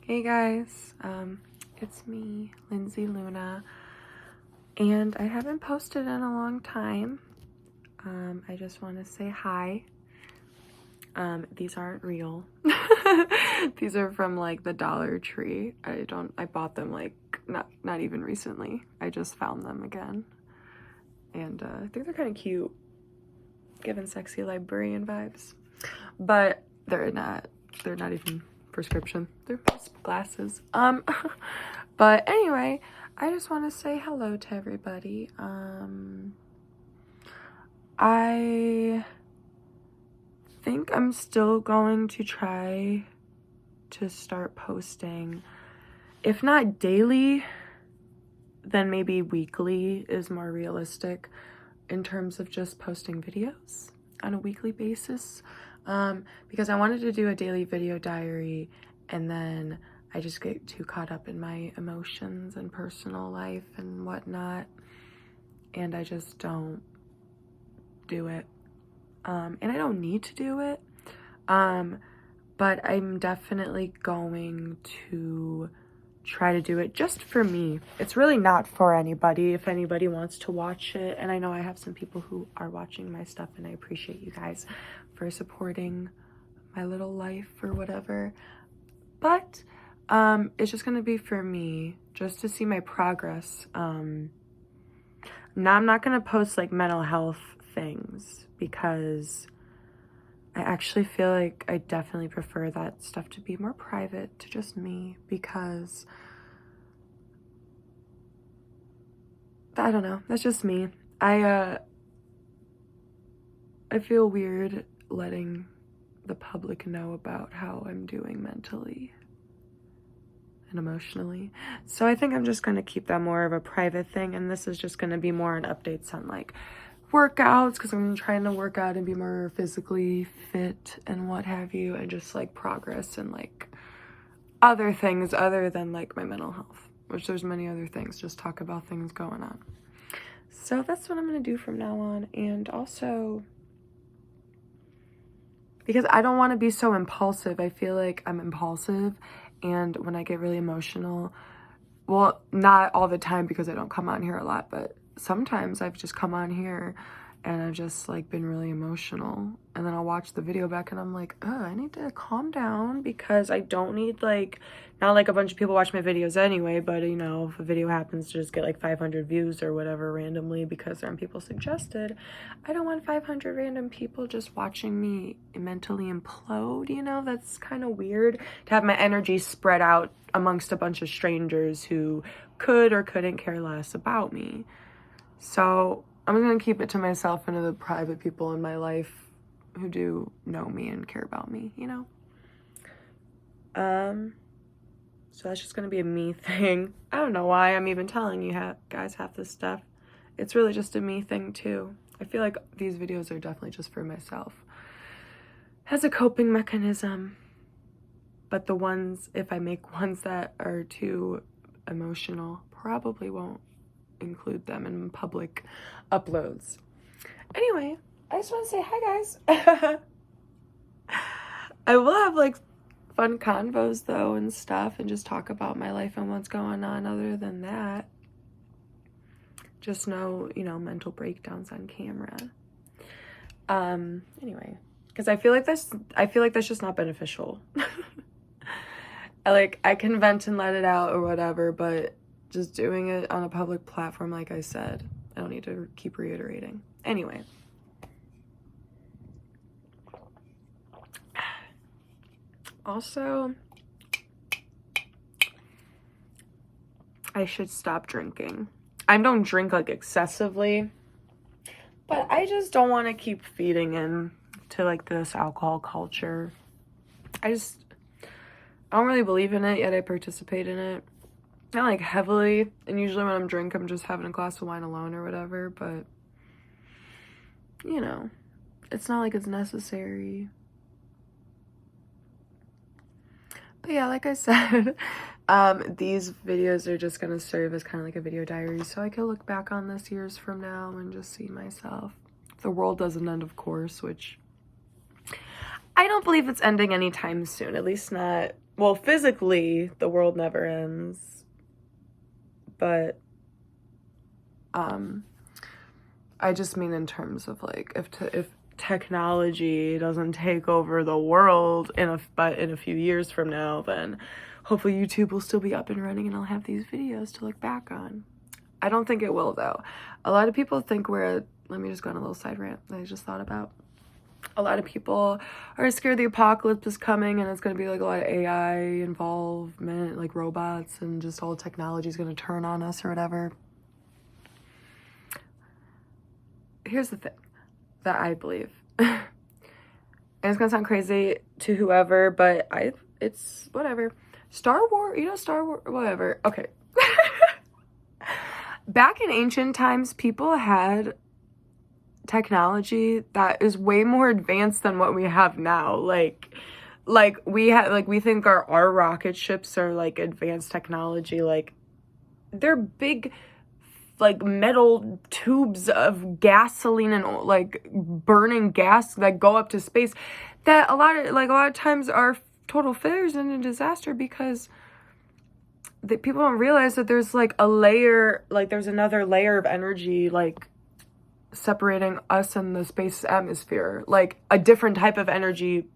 Hey guys, it's me, Lindsay Luna, and I haven't posted in a long time. I just want to say hi. These aren't real. These are from like the Dollar Tree. I bought them like not even recently. I just found them again. And I think they're kind of cute, giving sexy librarian vibes. But they're not even prescription. They're just glasses. But anyway, I just want to say hello to everybody. I think I'm still going to try to start posting, if not daily, then maybe weekly is more realistic in terms of just posting videos on a weekly basis. Because I wanted to do a daily video diary, and then I just get too caught up in my emotions and personal life and whatnot, and I just don't do it. And I don't need to do it, but I'm definitely going to try to do it just for me. It's really not for anybody if anybody wants to watch it, and I know I have some people who are watching my stuff, and I appreciate you guys for supporting my little life or whatever. But it's just gonna be for me, just to see my progress. Now I'm not gonna post like mental health things because I actually feel like I definitely prefer that stuff to be more private to just me, because I don't know, that's just me. I feel weird letting the public know about how I'm doing mentally and emotionally. So I think I'm just going to keep that more of a private thing, and this is just going to be more an updates on like workouts, because I'm trying to work out and be more physically fit and what have you, and just like progress and like other things other than like my mental health, which there's many other things, just talk about things going on. So that's what I'm going to do from now on. And also, because I don't want to be so impulsive. I feel like I'm impulsive, and when I get really emotional, well, not all the time because I don't come on here a lot, but sometimes I've just come on here and I've just like been really emotional, and then I'll watch the video back and I'm like, oh, I need to calm down, because I don't need like, not like a bunch of people watch my videos anyway, but you know, if a video happens to just get like 500 views or whatever randomly because certain people suggested, I don't want 500 random people just watching me mentally implode, you know? That's kind of weird to have my energy spread out amongst a bunch of strangers who could or couldn't care less about me. So I'm gonna keep it to myself and to the private people in my life who do know me and care about me, you know? So that's just gonna be a me thing. I don't know why I'm even telling you guys half this stuff. It's really just a me thing too. I feel like these videos are definitely just for myself as a coping mechanism. But the ones, if I make ones that are too emotional, probably won't include them in public uploads. Anyway, I just want to say hi, guys. I will have like fun convos though and stuff, and just talk about my life and what's going on. Other than that, just no, mental breakdowns on camera. Anyway, because I feel like that's just not beneficial. I can vent and let it out or whatever, but just doing it on a public platform, like I said, I don't need to keep reiterating. Anyway. Also, I should stop drinking. I don't drink like excessively, but I just don't want to keep feeding in to like this alcohol culture. I don't really believe in it, yet I participate in it. Not like heavily, and usually when I'm drunk, I'm just having a glass of wine alone or whatever, but it's not like it's necessary. But yeah, like I said, these videos are just gonna serve as kind of like a video diary, so I can look back on this years from now and just see myself. If the world doesn't end, of course, which I don't believe it's ending anytime soon, at least not, well, physically, the world never ends, but, I just mean in terms of, like, if technology doesn't take over the world in a few years from now, then hopefully YouTube will still be up and running and I'll have these videos to look back on. I don't think it will, though. A lot of people think let me just go on a little side rant that I just thought about. A lot of people are scared the apocalypse is coming and it's going to be like a lot of AI involvement, like robots, and just all technology is going to turn on us or whatever. Here's the thing that I believe. And it's going to sound crazy to whoever, but it's whatever. Star Wars, whatever. Okay. Back in ancient times, people had technology that is way more advanced than what we have now. Like we think our rocket ships are like advanced technology. Like they're big, like metal tubes of gasoline and like burning gas that go up to space that a lot of times are total failures and a disaster because people don't realize that there's like there's another layer of energy like separating us and the space atmosphere, like a different type of energy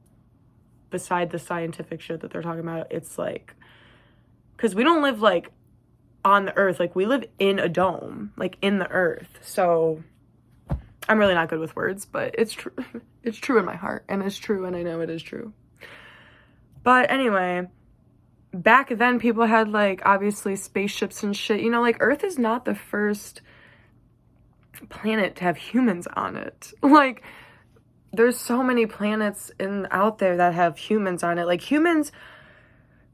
beside the scientific shit that they're talking about. It's like, because we don't live like on the earth, like we live in a dome, like in the earth. So I'm really not good with words, but it's true. It's true in my heart, and it's true, and I know it is true. But anyway, back then people had like obviously spaceships and shit. You know, like Earth is not the first planet to have humans on it. Like there's so many planets out there that have humans on it. Like humans,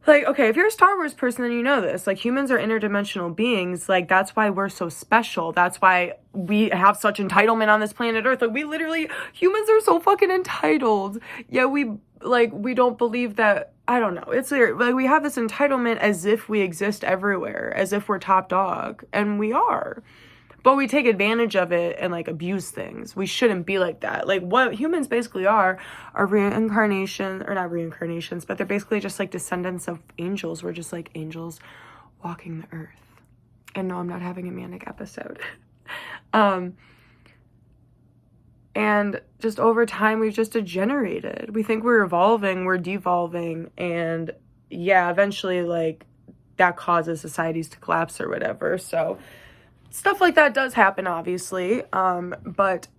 like, okay, if you're a Star Wars person, then you know this. Like, humans are interdimensional beings. Like, that's why we're so special. That's why we have such entitlement on this planet Earth. Like, humans are so fucking entitled. Yeah, we don't believe that, I don't know. It's weird. Like, we have this entitlement as if we exist everywhere, as if we're top dog. And we are. But we take advantage of it and, like, abuse things. We shouldn't be like that. Like, what humans basically are reincarnation, or not reincarnations, but they're basically just, like, descendants of angels. We're just, like, angels walking the earth. And no, I'm not having a manic episode. And just over time, we've just degenerated. We think we're evolving, we're devolving, and, yeah, eventually, like, that causes societies to collapse or whatever, so stuff like that does happen, obviously, but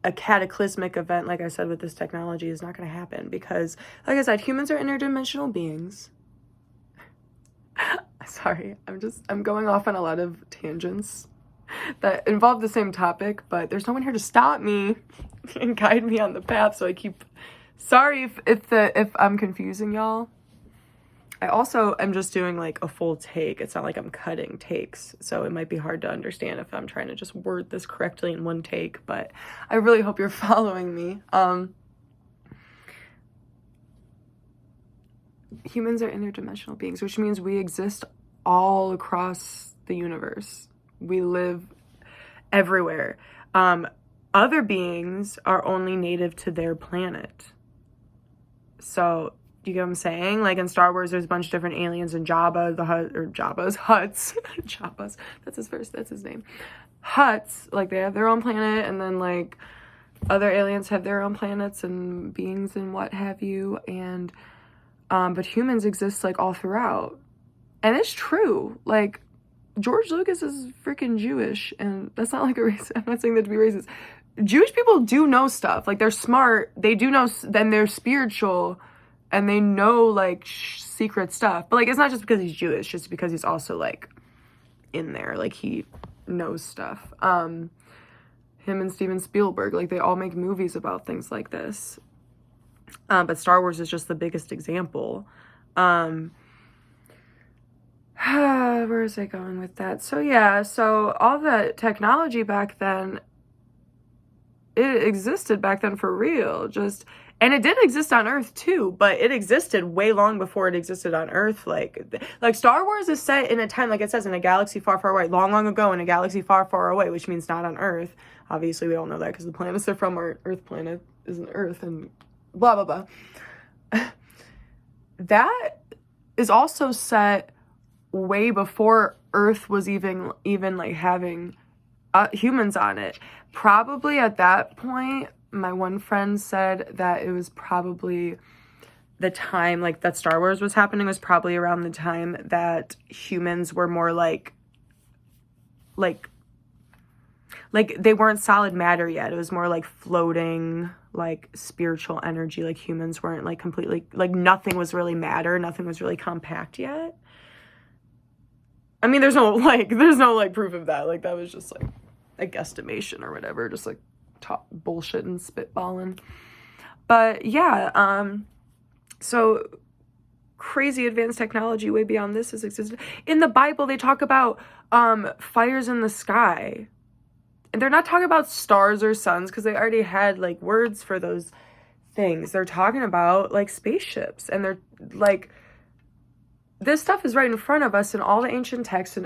a cataclysmic event, like I said, with this technology is not going to happen because, like I said, humans are interdimensional beings. Sorry, I'm going off on a lot of tangents that involve the same topic, but there's no one here to stop me and guide me on the path, so sorry if I'm confusing y'all. I also am just doing like a full take. It's not like I'm cutting takes, so it might be hard to understand if I'm trying to just word this correctly in one take, but I really hope you're following me. Humans are interdimensional beings, which means we exist all across the universe. We live everywhere. Other beings are only native to their planet. So, you get what I'm saying? Like in Star Wars, there's a bunch of different aliens and Jabba's huts. Jabba's, that's his name. Huts, like they have their own planet, and then like other aliens have their own planets and beings and what have you, and but humans exist like all throughout. And it's true. Like George Lucas is freaking Jewish, and that's not like a race. I'm not saying that to be racist. Jewish people do know stuff. Like they're smart. They do know, then they're spiritual. And they know, like, secret stuff. But, like, it's not just because he's Jewish. Just because he's also, like, in there. Like, he knows stuff. Him and Steven Spielberg, like, they all make movies about things like this. But Star Wars is just the biggest example. Where is I going with that? So, yeah. So, all the technology back then, it existed back then for real. And it did exist on Earth too, but it existed way long before it existed on Earth. Like Star Wars is set in a time, like it says, in a galaxy far, far away, long, long ago, in a galaxy far, far away, which means not on Earth. Obviously, we all know that because the planets they're from, our Earth planet isn't Earth, and blah, blah, blah. That is also set way before Earth was even like having humans on it. Probably at that point, my one friend said that it was probably the time like that Star Wars was happening was probably around the time that humans were more like they weren't solid matter yet. It was more like floating, like spiritual energy. Like humans weren't like completely, like nothing was really matter. Nothing was really compact yet. I mean, there's no proof of that. Like that was just like a guesstimation or whatever, just like top bullshit and spitballing. But yeah, so crazy advanced technology way beyond this has existed. In the Bible, they talk about fires in the sky. And they're not talking about stars or suns because they already had like words for those things. They're talking about like spaceships, and they're like, this stuff is right in front of us in all the ancient texts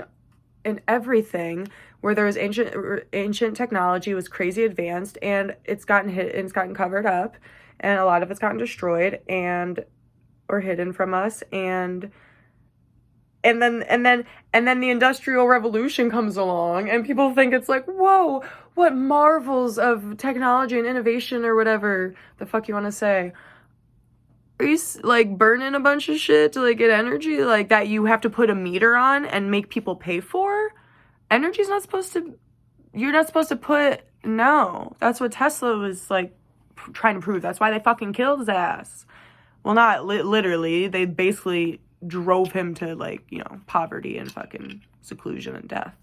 and everything where there was ancient technology was crazy advanced, and it's gotten hit and it's gotten covered up, and a lot of it's gotten destroyed and or hidden from us, and then the Industrial Revolution comes along, and people think it's like, whoa, what marvels of technology and innovation or whatever the fuck you want to say. Are you like burning a bunch of shit to like get energy like that you have to put a meter on and make people pay for? Energy's not supposed to, you're not supposed to put, no. That's what Tesla was like trying to prove. That's why they fucking killed his ass. Well, not literally. They basically drove him to like, you know, poverty and fucking seclusion and death.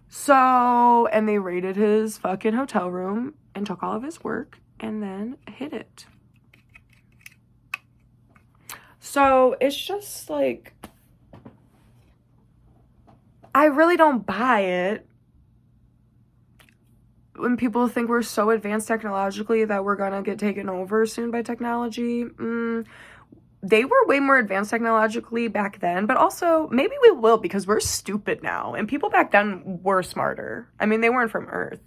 So, and they raided his fucking hotel room and took all of his work and then hid it. So it's just like, I really don't buy it when people think we're so advanced technologically that we're gonna get taken over soon by technology. They were way more advanced technologically back then, but also maybe we will because we're stupid now, and people back then were smarter. I mean, they weren't from Earth,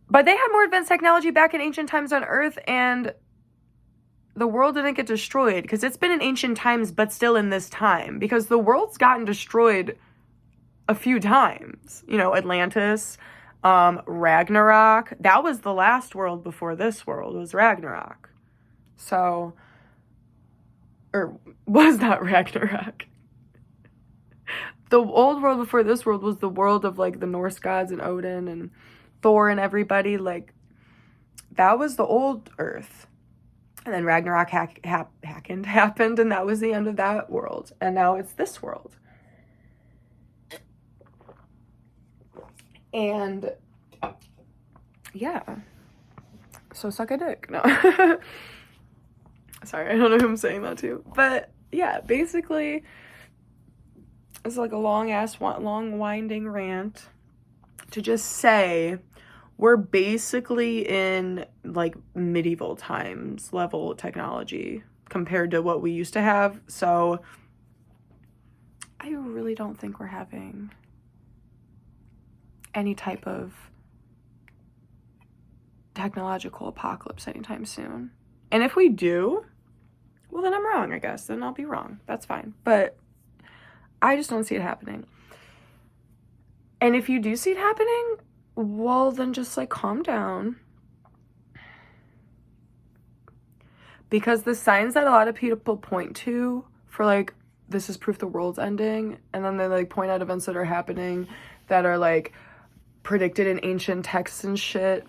but they had more advanced technology back in ancient times on Earth, and the world didn't get destroyed because it's been in ancient times, but still in this time, because the world's gotten destroyed a few times. You know, Atlantis, Ragnarok. That was the last world before this world, was Ragnarok. So, or was not Ragnarok. The old world before this world was the world of like the Norse gods and Odin and Thor and everybody. Like, that was the old Earth. And then Ragnarok happened, and that was the end of that world. And now it's this world. And yeah. So suck a dick. No. Sorry, I don't know who I'm saying that to. But yeah, basically, it's like a long winding rant to just say we're basically in like medieval times level technology compared to what we used to have. So I really don't think we're having any type of technological apocalypse anytime soon. And if we do, well, then I'm wrong, I guess. Then I'll be wrong. That's fine. But I just don't see it happening. And if you do see it happening, well, then just like calm down. Because the signs that a lot of people point to for like, this is proof the world's ending, and then they like point out events that are happening that are like predicted in ancient texts and shit.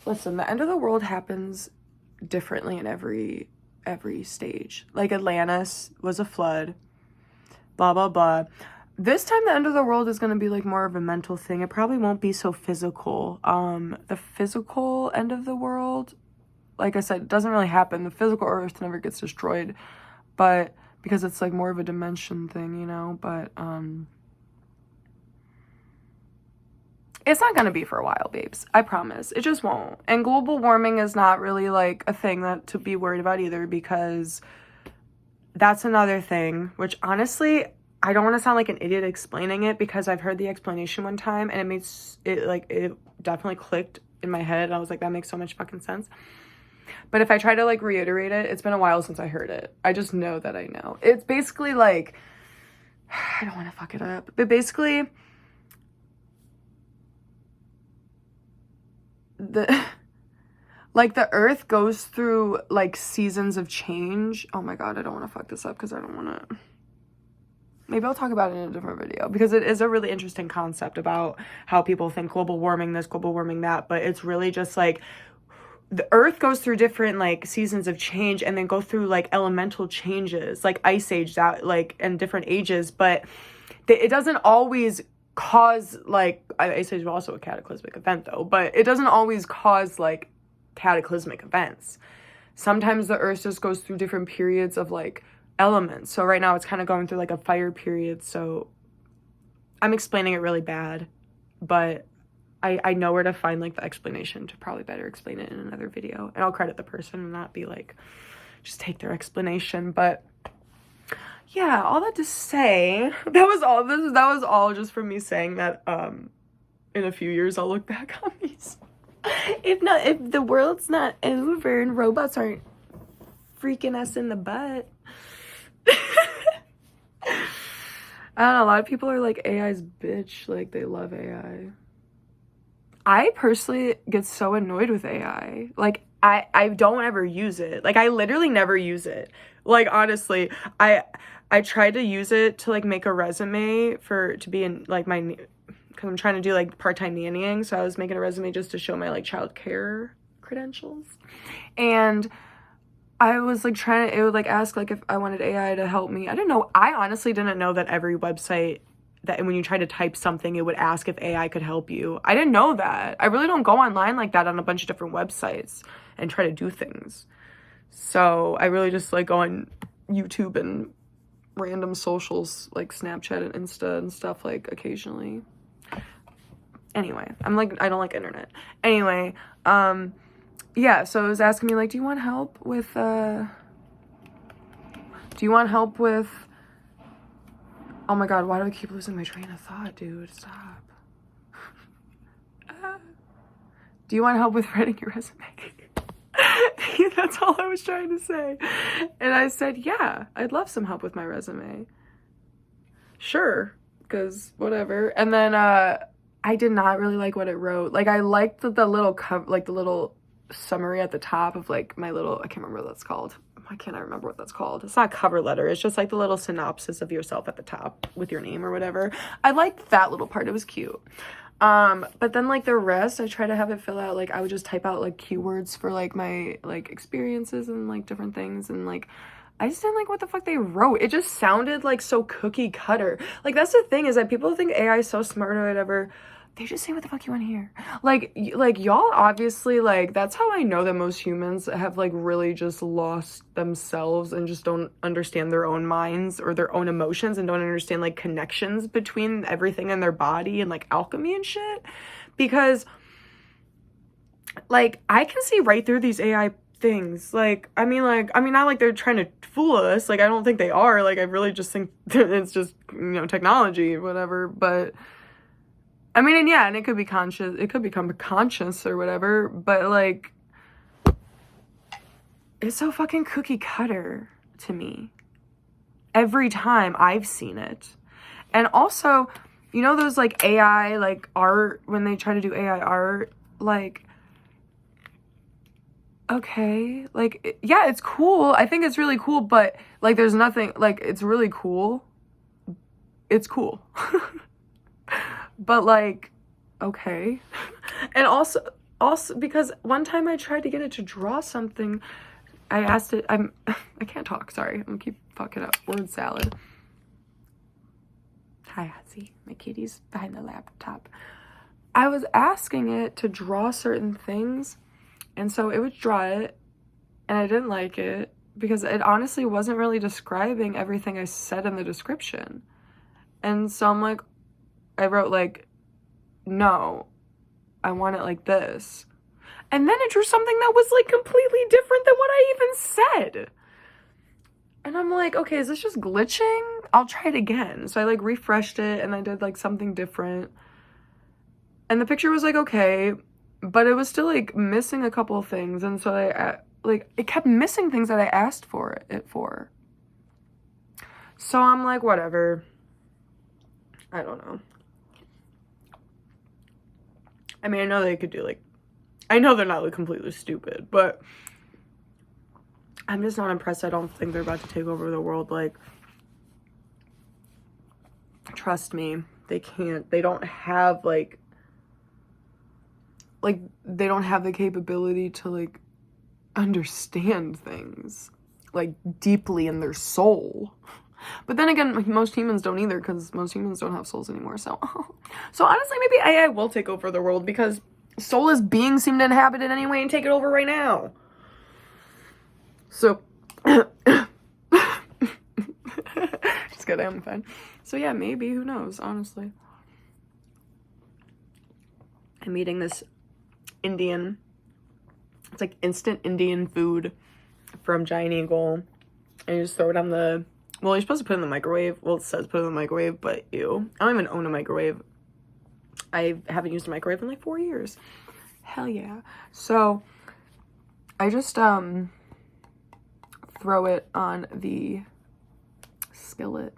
Listen, the end of the world happens differently in every stage. Like Atlantis was a flood, blah blah blah. This time the end of the world is going to be like more of a mental thing. It probably won't be so physical. The physical end of the world, like I said, it doesn't really happen. The physical Earth never gets destroyed, but because it's like more of a dimension thing, you know. But it's not gonna be for a while, babes. I promise. It just won't. And global warming is not really like a thing that to be worried about either, because that's another thing, which honestly, I don't want to sound like an idiot explaining it, because I've heard the explanation one time and it makes it, like, it definitely clicked in my head. I was like, that makes so much fucking sense. But if I try to, like, reiterate it, it's been a while since I heard it. I just know that I know. It's basically like, I don't want to fuck it up, but basically the like the earth goes through like seasons of change. Oh my god, I don't want to fuck this up because I don't want to. Maybe I'll talk about it in a different video, because it is a really interesting concept about how people think global warming this, global warming that, but it's really just like the earth goes through different like seasons of change, and then go through like elemental changes, like ice age, that like, and different ages, but it doesn't always cause like, ice age is also a cataclysmic event though, but it doesn't always cause like cataclysmic events. Sometimes the earth just goes through different periods of like elements. So right now it's kind of going through like a fire period. So I'm explaining it really bad, but I know where to find like the explanation to probably better explain it in another video, and I'll credit the person and not be like, just take their explanation. But yeah, all that to say, that was all just from me saying that in a few years I'll look back on these. If the world's not over and robots aren't freaking us in the butt. I don't know, a lot of people are like, AI's bitch, like they love AI. I personally get so annoyed with AI. Like I don't ever use it. Like I literally never use it. Like honestly, I tried to use it to like make a resume to be in like my, because I'm trying to do like part-time nannying, so I was making a resume just to show my like child care credentials. And I was like it would like ask like if I wanted AI to help me. I didn't know. I honestly didn't know that every website that when you try to type something, it would ask if AI could help you. I didn't know that. I really don't go online like that on a bunch of different websites and try to do things. So I really just like go on YouTube and random socials like Snapchat and Insta and stuff like occasionally. Anyway, I don't like internet. Anyway, yeah, so it was asking me like, do you want help with oh my god, why do I keep losing my train of thought, dude? Stop. Do you want help with writing your resume? That's all I was trying to say. And I said, yeah, I'd love some help with my resume. Sure, because whatever. And then I did not really like what it wrote. Like I liked the little like the little summary at the top of like my little, I can't remember what that's called. Why can't I remember what that's called? It's not a cover letter. It's just like the little synopsis of yourself at the top with your name or whatever. I liked that little part. It was cute. But then like the rest, I try to have it fill out, like I would just type out like keywords for like my like experiences and like different things, and like I just didn't like what the fuck they wrote. It just sounded like so cookie cutter. Like that's the thing, is that people think AI is so smart or whatever. They just say what the fuck you want to hear. Like y'all obviously, like that's how I know that most humans have like really just lost themselves and just don't understand their own minds or their own emotions, and don't understand like connections between everything in their body and like alchemy and shit. Because like I can see right through these AI things. Like I mean not like they're trying to fool us. Like I don't think they are. Like I really just think it's just, you know, technology, whatever. But I mean, and yeah, and it could be conscious, it could become conscious or whatever, but like it's so fucking cookie cutter to me every time I've seen it. And also, you know, those like AI like art, when they try to do AI art, like okay, like yeah, it's cool. I think it's really cool, but like there's nothing, like it's really cool. It's cool. But like, okay. And also because one time I tried to get it to draw something, I asked it, I can't talk, sorry. I'm gonna keep fucking up. Word salad. Hi, Hatsie. My kitty's behind the laptop. I was asking it to draw certain things, and so it would draw it, and I didn't like it because it honestly wasn't really describing everything I said in the description. And so I'm like, I wrote like, no, I want it like this. And then it drew something that was like completely different than what I even said. And I'm like, okay, is this just glitching? I'll try it again. So I like refreshed it and I did like something different. And the picture was like, okay, but it was still like missing a couple of things. And so I like, it kept missing things that I asked for it for. So I'm like, whatever. I don't know. I mean, I know they could do like, I know they're not like completely stupid, but I'm just not impressed. I don't think they're about to take over the world. Like, trust me, they can't. They don't have like they don't have the capability to like understand things like deeply in their soul. But then again, most humans don't either, because most humans don't have souls anymore. So honestly, maybe AI will take over the world, because soulless beings seem to inhabit it anyway and take it over right now. So just kidding, I'm fine. So yeah, maybe, who knows, honestly. I'm eating this Indian, it's like instant Indian food from Giant Eagle, and you just throw it on the, well, you're supposed to put it in the microwave. Well, it says put it in the microwave, but ew. I don't even own a microwave. I haven't used a microwave in like 4 years. Hell yeah. So I just throw it on the skillet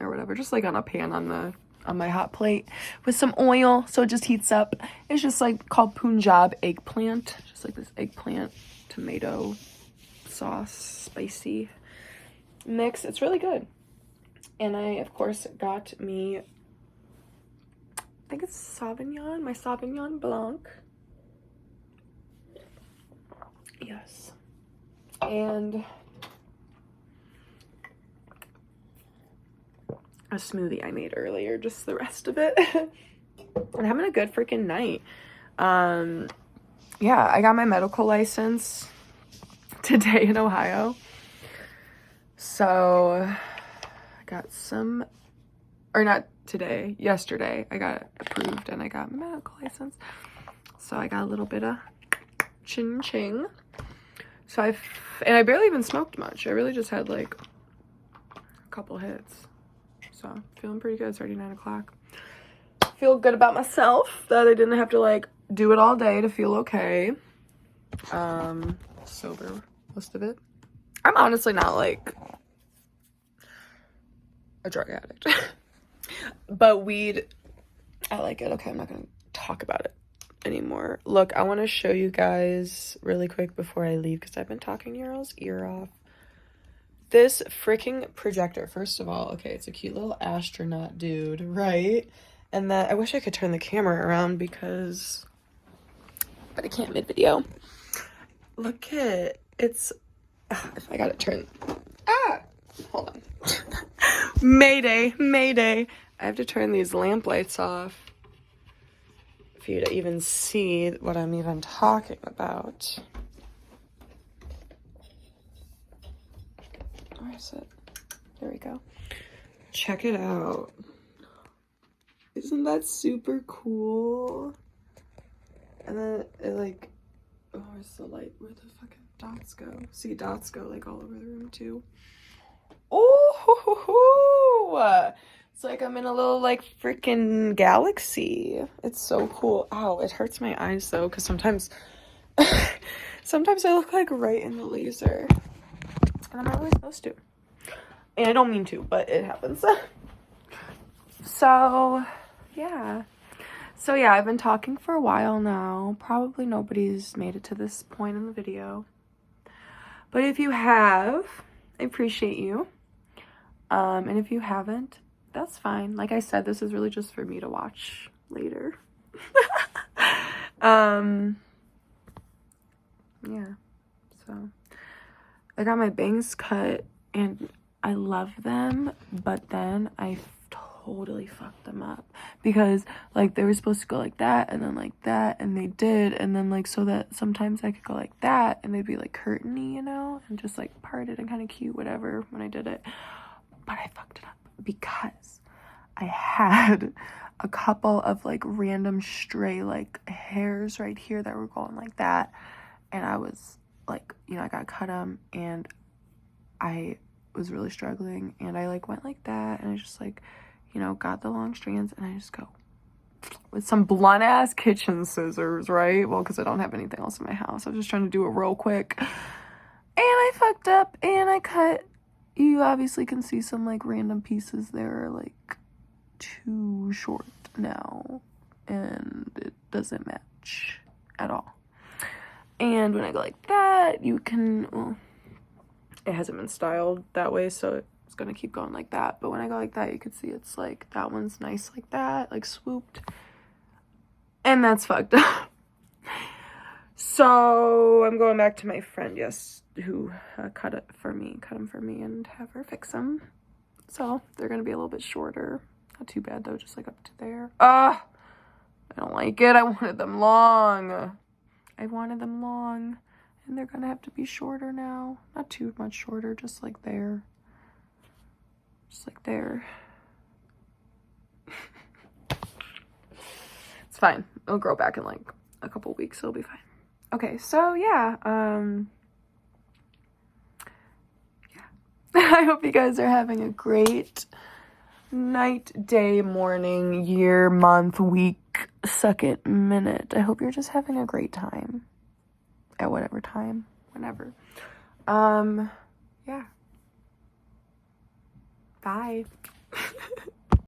or whatever, just like on a pan on my hot plate with some oil, so it just heats up. It's just like called Punjab eggplant, just like this eggplant tomato sauce spicy mix. It's really good. And I of course got me, I think it's Sauvignon, my Sauvignon Blanc. Yes. And a smoothie I made earlier, just the rest of it. And having a good freaking night. Yeah, I got my medical license today in Ohio. So I got some, or not today, yesterday I got approved and I got my medical license. So I got a little bit of ching ching. So I barely even smoked much. I really just had like a couple hits. So feeling pretty good. It's already 9 o'clock. Feel good about myself that I didn't have to like do it all day to feel okay. Sober most of it. I'm honestly not like a drug addict. But weed, I like it. Okay, I'm not gonna talk about it anymore. Look, I want to show you guys really quick before I leave, because I've been talking your all's ear off. This freaking projector, first of all, okay, it's a cute little astronaut dude, right? And then I wish I could turn the camera around but I can't mid-video. Look at, it's, if I gotta turn, hold on. Mayday, mayday. I have to turn these lamp lights off for you to even see what I'm even talking about. Where is it? There we go. Check it out. Isn't that super cool? And then it like, oh, where's the light? Where the fucking dots go? See, dots go like all over the room too. Oh, it's like I'm in a little like freaking galaxy. It's so cool. Ow, it hurts my eyes though, because sometimes I look like right in the laser, and I'm not really supposed to. And I don't mean to, but it happens. So yeah, I've been talking for a while now. Probably nobody's made it to this point in the video, but if you have, I appreciate you. And if you haven't, that's fine. Like I said, this is really just for me to watch later. Yeah, so I got my bangs cut and I love them, but then I totally fucked them up, because like they were supposed to go like that and then like that, and they did, and then like so that sometimes I could go like that and they'd be like curtainy, you know, and just like parted and kind of cute, whatever, when I did it. But I fucked it up because I had a couple of like random stray like hairs right here that were going like that, and I was like, you know, I got cut them, and I was really struggling, and I like went like that, and I just like, you know, got the long strands, and I just go with some blunt ass kitchen scissors, right? Well, because I don't have anything else in my house. I was just trying to do it real quick, and I fucked up, and I cut. You obviously can see some like random pieces there are like too short now, and it doesn't match at all. And when I go like that, you can, well, it hasn't been styled that way, so it's gonna keep going like that. But when I go like that, you can see it's like, that one's nice like that, like swooped. And that's fucked up. So I'm going back to my friend, who cut him for me, and have her fix them. So they're gonna be a little bit shorter. Not too bad though, just like up to there. I don't like it. I wanted them long. And they're gonna have to be shorter now. Not too much shorter, just like there. Just like there. It's fine. It'll grow back in like a couple weeks. It'll be fine. Okay, so yeah. I hope you guys are having a great night, day, morning, year, month, week, second, minute. I hope you're just having a great time. At whatever time, whenever. Yeah. Bye.